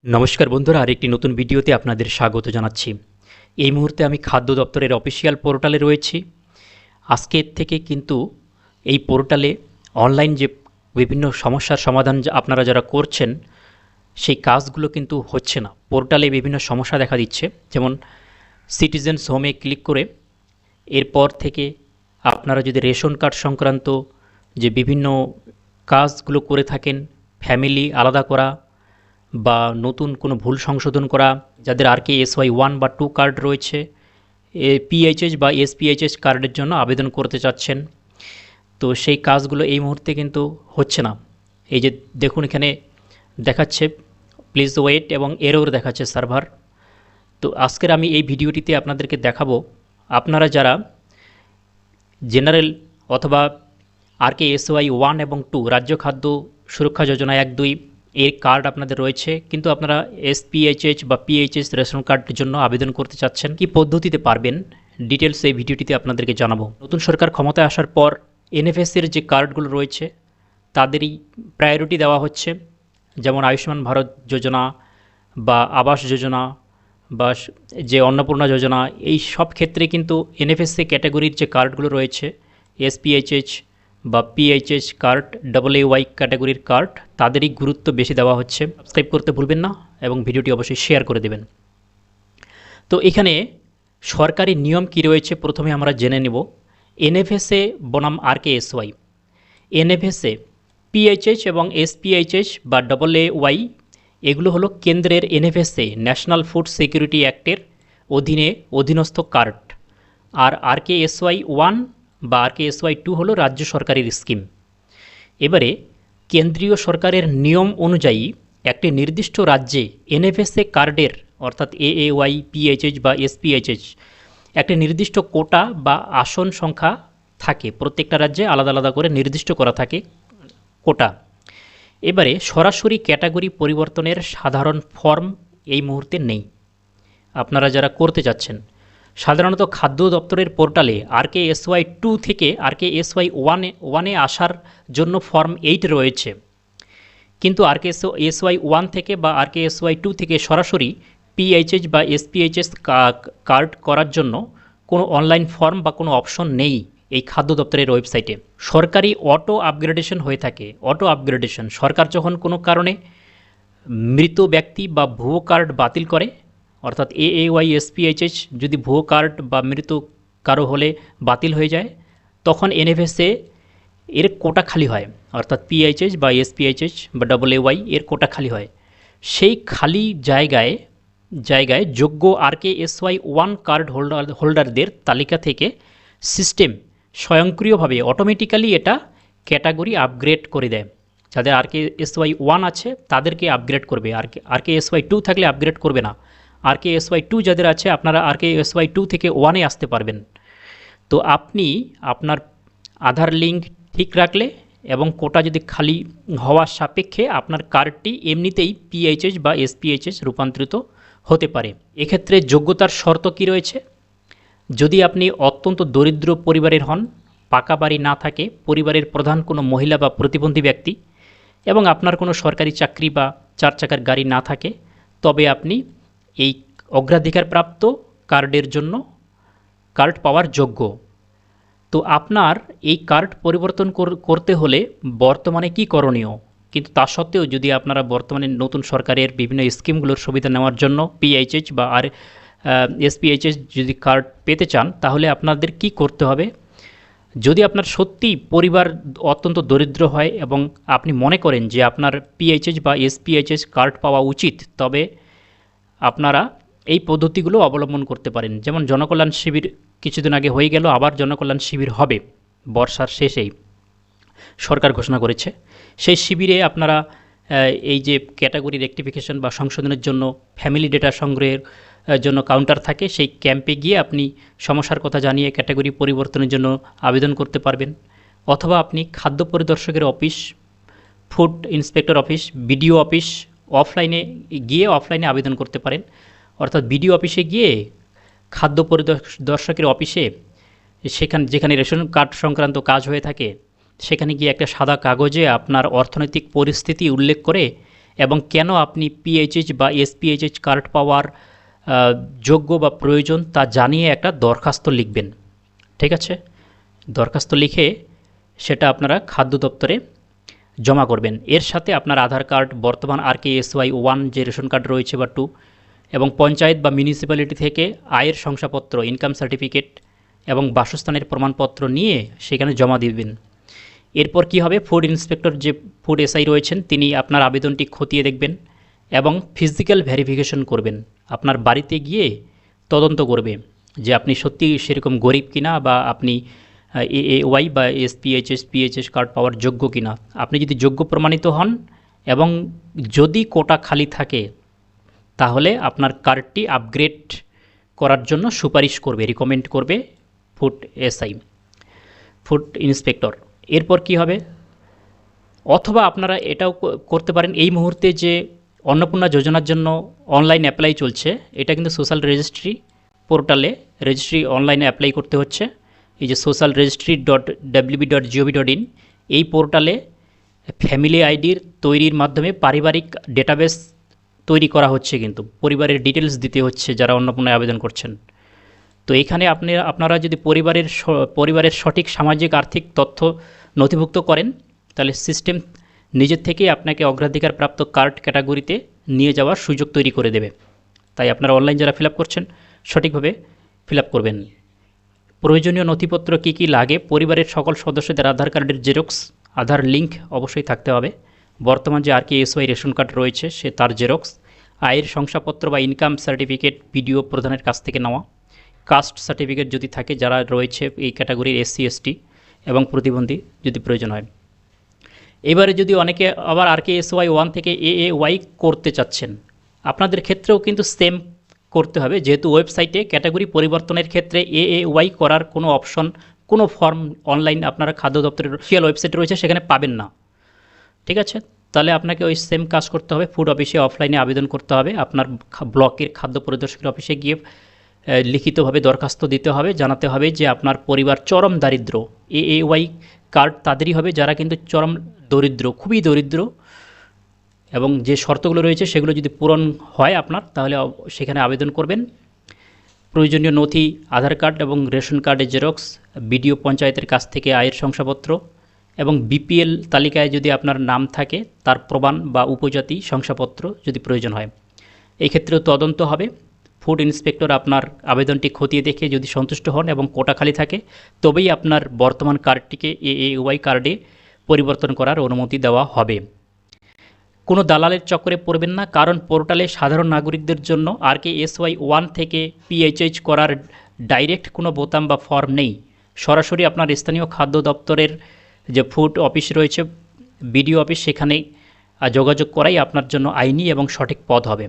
নমস্কার বন্ধুরা, আরেকটি নতুন ভিডিওতে আপনাদের স্বাগত জানাচ্ছি। এই মুহূর্তে আমি খাদ্য দপ্তরের অফিসিয়াল পোর্টালে রয়েছি। আজকের থেকে কিন্তু এই পোর্টালে অনলাইন যে বিভিন্ন সমস্যার সমাধান আপনারা যারা করছেন সেই কাজগুলো কিন্তু হচ্ছে না। পোর্টালে বিভিন্ন সমস্যা দেখা দিচ্ছে, যেমন সিটিজেন্স হোমে ক্লিক করে এরপর থেকে আপনারা যদি রেশন কার্ড সংক্রান্ত যে বিভিন্ন কাজগুলো করে থাকেন, ফ্যামিলি আলাদা করা বা নতুন কোনো ভুল সংশোধন করা, যাদের RKSY 1 বা 2 কার্ড রয়েছে, PHH বা SPHH কার্ডের জন্য আবেদন করতে চাচ্ছেন, তো সেই কাজগুলো এই মুহূর্তে কিন্তু হচ্ছে না। এই যে দেখুন, এখানে দেখাচ্ছে প্লিজ ওয়েট এবং এরর দেখাচ্ছে সার্ভার। তো আজকের আমি এই ভিডিওটিতে আপনাদেরকে দেখাবো, আপনারা যারা জেনারেল অথবা RKSY 1 এবং 2 রাজ্য খাদ্য সুরক্ষা যোজনা 1-2 এর কার্ড আপনাদের রয়েছে, কিন্তু আপনারা SPHH বা PHH রেশন কার্ডের জন্য আবেদন করতে চাচ্ছেন, কি পদ্ধতিতে পারবেন ডিটেলস এই ভিডিওটিতে আপনাদেরকে জানাবো। নতুন সরকার ক্ষমতায় আসার পর NFS এর যে কার্ডগুলো রয়েছে তাদেরই প্রায়োরিটি দেওয়া হচ্ছে, যেমন আয়ুষ্মান ভারত যোজনা বা আবাস যোজনা বা যে অন্নপূর্ণা যোজনা, এই সব ক্ষেত্রে কিন্তু NFS ক্যাটাগরির যে কার্ডগুলো রয়েছে, SPHH বা PHH কার্ড, AAY ক্যাটাগরির কার্ড, তাদেরই গুরুত্ব বেশি দেওয়া হচ্ছে। সাবস্ক্রাইব করতে ভুলবেন না এবং ভিডিওটি অবশ্যই শেয়ার করে দেবেন। তো এখানে সরকারি নিয়ম কি রয়েছে প্রথমে আমরা জেনে নেব। NFS বনাম RKSY, NFS PHH এবং SPHH বা AAY এগুলো হলো কেন্দ্রের NFS ন্যাশনাল ফুড সিকিউরিটি অ্যাক্টের অধীনস্থ কার্ড, আর RKSY 1 বা RKSY 2 হলো রাজ্য সরকারের স্কিম। এবারে কেন্দ্রীয় সরকারের নিয়ম অনুযায়ী একটি নির্দিষ্ট রাজ্যে NFS কার্ডের অর্থাৎ AAY, PHH বা SPHH একটি নির্দিষ্ট কোটা বা আসন সংখ্যা থাকে, প্রত্যেকটা রাজ্যে আলাদা আলাদা করে নির্দিষ্ট করা থাকে কোটা। এবারে সরাসরি ক্যাটাগরি পরিবর্তনের সাধারণ ফর্ম এই মুহূর্তে নেই। আপনারা যারা করতে যাচ্ছেন, সাধারণত খাদ্য দপ্তরের পোর্টালে RKSY 2 থেকে RKSY 1 আসার জন্য ফর্ম 8 রয়েছে, কিন্তু RKSY 1 থেকে বা RKSY 2 থেকে সরাসরি PHH বা SPHS কার্ড করার জন্য কোনো অনলাইন ফর্ম বা কোনো অপশন নেই এই খাদ্য দপ্তরের ওয়েবসাইটে। সরকারি অটো আপগ্রেডেশন হয়ে থাকে। অটো আপগ্রেডেশন সরকার যখন কোনো কারণে মৃত ব্যক্তি বা ভুয়ো কার্ড বাতিল করে, অর্থাৎ AAY SPHH যদি ভুয়ো কার্ড বা মৃত কারো হলে বাতিল হয়ে যায়, তখন NFS এর কোটা খালি হয়, অর্থাৎ PHH বা SPHH বা AAY এর কোটা খালি হয়। সেই খালি জায়গায় যোগ্য RKSY 1 কার্ড হোল্ডারদের তালিকা থেকে সিস্টেম স্বয়ংক্রিয়ভাবে অটোমেটিক্যালি এটা ক্যাটাগরি আপগ্রেড করে দেয়। যাদের RKSY 1 আছে তাদেরকে আপগ্রেড করবে, RKSY 2 থাকলে আপগ্রেড করবে না। RKSY 2 যাদের আছে, আপনারা RKSY 2 থেকে 1 আসতে পারবেন। তো আপনি আপনার আধার লিঙ্ক ঠিক রাখলে এবং কোটা যদি খালি হওয়ার সাপেক্ষে আপনার কার্ডটি এমনিতেই PHH বা SPHH রূপান্তরিত হতে পারে। এক্ষেত্রে যোগ্যতার শর্ত কি রয়েছে? যদি আপনি অত্যন্ত দরিদ্র পরিবারের হন, পাকা বাড়ি না থাকে, পরিবারের প্রধান কোনো মহিলা বা প্রতিবন্ধী ব্যক্তি এবং আপনার কোনো সরকারি চাকরি বা 4 চাকার গাড়ি না থাকে, তবে আপনি এই অগ্রাধিকারপ্রাপ্ত কার্ডের জন্য কার্ড পাওয়ার যোগ্য। তো আপনার এই কার্ড পরিবর্তন করতে হলে বর্তমানে কি করণীয়? কিন্তু তা সত্ত্বেও যদি আপনারা বর্তমানে নতুন সরকারের বিভিন্ন স্কিমগুলোর সুবিধা নেওয়ার জন্য PHH বা SPHH যদি কার্ড পেতে চান, তাহলে আপনাদের কি করতে হবে? যদি আপনার সত্যি পরিবার অত্যন্ত দরিদ্র হয় এবং আপনি মনে করেন যে আপনার PHH বা SPHH কার্ড পাওয়া উচিত, তবে আপনারা এই পদ্ধতিগুলো অবলম্বন করতে পারেন। যেমন জনকল্যাণ শিবির কিছুদিন আগে হয়ে গেল, আবার জনকল্যাণ শিবির হবে বর্ষার শেষেই সরকার ঘোষণা করেছে। সেই শিবিরে আপনারা এই যে ক্যাটাগরি রেকটিফিকেশন বা সংশোধনের জন্য ফ্যামিলি ডেটা সংগ্রহের জন্য কাউন্টার থাকে, সেই ক্যাম্পে গিয়ে আপনি সমস্যার কথা জানিয়ে ক্যাটাগরি পরিবর্তনের জন্য আবেদন করতে পারবেন। অথবা আপনি খাদ্য পরিদর্শকের office, food inspector office, BDO office অফলাইনে আবেদন করতে পারেন। অর্থাৎ বিডিও অফিসে গিয়ে খাদ্য পরিদর্শকের অফিসে যেখানে রেশন কার্ড সংক্রান্ত কাজ হয়ে থাকে, সেখানে গিয়ে একটা সাদা কাগজে আপনার অর্থনৈতিক পরিস্থিতি উল্লেখ করে এবং কেন আপনি পিএইচএইচ বা এসপিএইচএইচ কার্ড পাওয়ার যোগ্য বা প্রয়োজন তা জানিয়ে একটা দরখাস্ত লিখবেন। ঠিক আছে, দরখাস্ত লিখে সেটা আপনারা খাদ্য দপ্তরে জমা করবেন। এর সাথে আপনার আধার কার্ড, বর্তমান RKSY 1 যে রেশন কার্ড রয়েছে বা 2, এবং পঞ্চায়েত বা মিউনিসিপ্যালিটি থেকে আয়ের শংসাপত্র, ইনকাম সার্টিফিকেট এবং বাসস্থানের প্রমাণপত্র নিয়ে সেখানে জমা দিবেন। এরপর কি হবে, ফুড ইন্সপেক্টর যে ফুড এসআই রয়েছেন তিনি আপনার আবেদনটি খতিয়ে দেখবেন এবং ফিজিক্যাল ভেরিফিকেশন করবেন। আপনার বাড়িতে গিয়ে তদন্ত করবে যে আপনি সত্যি সেরকম গরিব কিনা বা আপনি AAY বা SPHS PHS কার্ড পাওয়ার যোগ্য কিনা। আপনি যদি যোগ্য প্রমাণিত হন এবং যদি কোটা খালি থাকে তাহলে আপনার কার্ডটি আপগ্রেড করার জন্য সুপারিশ করবে, রিকমেন্ড করবে ফুড এসআই, ফুড ইন্সপেক্টর। এরপর কি হবে, অথবা আপনারা এটাও করতে পারেন, এই মুহূর্তে যে অন্নপূর্ণা যোজনার জন্য অনলাইন অ্যাপ্লাই চলছে, এটা কিন্তু সোশ্যাল রেজিস্ট্রি পোর্টালে রেজিস্ট্রি অনলাইনে অ্যাপ্লাই করতে হচ্ছে। এই যে social.registry.wb.gov.in এই পোর্টালে ফ্যামিলি আইডির তৈরির মাধ্যমে পারিবারিক ডেটাবেস তৈরি করা হচ্ছে, কিন্তু পরিবারের ডিটেলস দিতে হচ্ছে যারা অন্নপূর্ণায় আবেদন করছেন। তো এখানে আপনারা যদি পরিবারের সঠিক সামাজিক আর্থিক তথ্য নথিভুক্ত করেন তাহলে সিস্টেম নিজের থেকেই আপনাকে অগ্রাধিকার প্রাপ্ত কার্ড ক্যাটাগরিতে নিয়ে যাওয়ার সুযোগ তৈরি করে দেবে। তাই আপনারা অনলাইন যারা ফিল আপ করছেন সঠিকভাবে ফিল আপ করবেন। প্রয়োজনীয় নথিপত্র কী কী লাগে, পরিবারের সকল সদস্যদের আধার কার্ডের জেরক্স, আধার লিঙ্ক অবশ্যই থাকতে হবে। বর্তমান যে RKSY রেশন কার্ড রয়েছে সে তার জেরক্স, আয়ের শংসাপত্র বা ইনকাম সার্টিফিকেট বিডিও প্রধানের কাছ থেকে নেওয়া, কাস্ট সার্টিফিকেট যদি থাকে যারা রয়েছে এই ক্যাটাগরির SC ST এবং প্রতিবন্ধী যদি প্রয়োজন হয়। এবারে যদি অনেকে আবার RKSY 1 থেকে AAY করতে চাচ্ছেন, আপনাদের ক্ষেত্রেও কিন্তু সেম করতে হবে, যেহেতু ওয়েবসাইটে ক্যাটাগরি পরিবর্তনের ক্ষেত্রে AAY করার কোনো অপশন, কোনো ফর্ম অনলাইন আপনারা খাদ্য দপ্তরের অফিসিয়াল ওয়েবসাইট রয়েছে সেখানে পাবেন না। ঠিক আছে, তাহলে আপনাকে ওই সেম কাজ করতে হবে, ফুড অফিসে অফলাইনে আবেদন করতে হবে। আপনার ব্লকের খাদ্য পরিদর্শকের অফিসে গিয়ে লিখিতভাবে দরখাস্ত দিতে হবে, জানাতে হবে যে আপনার পরিবার চরম দারিদ্র। AAY কার্ড তাদেরই হবে যারা কিন্তু চরম দরিদ্র, খুবই দরিদ্র, এবং যে শর্তগুলো রয়েছে সেগুলো যদি পূরণ হয় আপনার, তাহলে সেখানে আবেদন করবেন। প্রয়োজনীয় নথি আধার কার্ড এবং রেশন কার্ডের জেরক্স, বিডিও পঞ্চায়েতের কাছ থেকে আয়ের শংসাপত্র, এবং BPL তালিকায় যদি আপনার নাম থাকে তার প্রমাণ বা উপজাতি শংসাপত্র যদি প্রয়োজন হয়। এই ক্ষেত্রেও তদন্ত হবে। ফুড ইন্সপেক্টর আপনার আবেদনটি খতিয়ে দেখে যদি সন্তুষ্ট হন এবং কোটা খালি থাকে তবেই আপনার বর্তমান কার্ডটিকে AAY কার্ডে পরিবর্তন করার অনুমতি দেওয়া হবে। কোনো দালালের চক্করে পড়বেন না, কারণ পোর্টালে সাধারণ নাগরিকদের জন্য RKSY 1 থেকে PHH করার ডাইরেক্ট কোনো বোতাম বা ফর্ম নেই। সরাসরি আপনার স্থানীয় খাদ্য দপ্তরের যে ফুড অফিস রয়েছে, বিডিও অফিস, সেখানে যোগাযোগ করাই আপনার জন্য আইনি এবং সঠিক পথ হবে।